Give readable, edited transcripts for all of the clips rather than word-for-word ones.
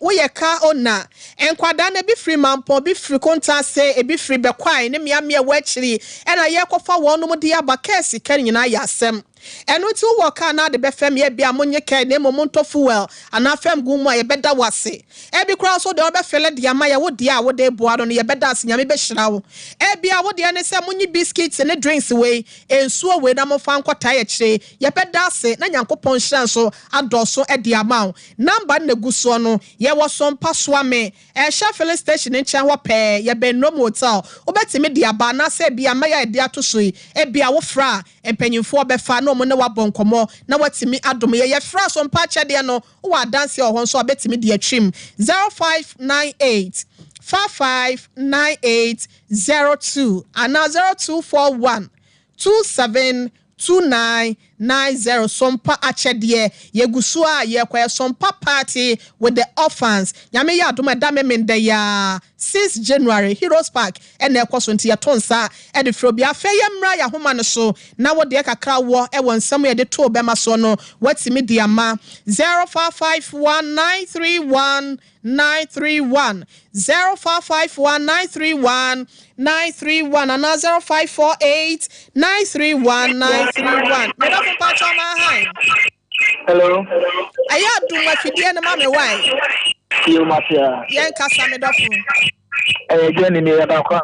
woye ka ona enkwada na bi free mampo bi free konta se e bi free bekwai ne miamia wachiri ena ye kofa wonum de aba kesi kan nyina ya asem eno ti wo ka na de befem ye bia monye ka na momonto fuel ana fem gumu a ye beda wase e bi kra so de obefele de ama ye wo de a wo de boado no ye beda asnyame be hyirawo e bia wo de ne se monye biscuits ne drinks we ensuo we na mo fa nkota ye kire ye beda ase na nyankopon hyiran so adoso e de ama number na guso no ye wo Sompa swame sha filling station in chen ho pe ye Bennom hotel obetimi de aba na se bia ma ye de atoso e bia wo fra empanyimfo befa no mo ne wabon komo na watimi adom ye fra Sompa chede no wo dance ho nso obetimi de atwim 0598 559802 and now 0241 272990 Sompa achedie yegusu a yekwaya Sompa party with the orphans nyame ya adoma da memende ya 6 January Heroes Park ene ekoso nti yetonsa e de frobia fe yemra ya homa no so na wo de kakra wo e won nsam ye de to bema so no watimi de ama 0551931931 0551931931 and 0548931931 me don't patch on my hand. Hello. Aya do my fidie na mama why You Mafia. yen kasa me dofu. Jenny ni yadakwa.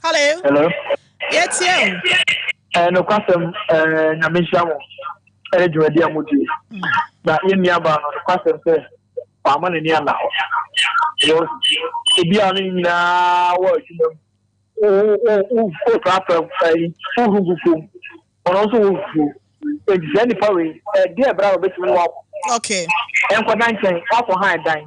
Hello. Yes you. No kwasem nyamisha mo. Dwadi amudi. Na yeni aba no kwasem se ama ne ni ana ho. Yo ebi ani na wo adwuma. O trafa fai. Fugugu. Ono so wo. Exactly, probably. Dear brother, between walk. Okay. And for 19, off for high dine.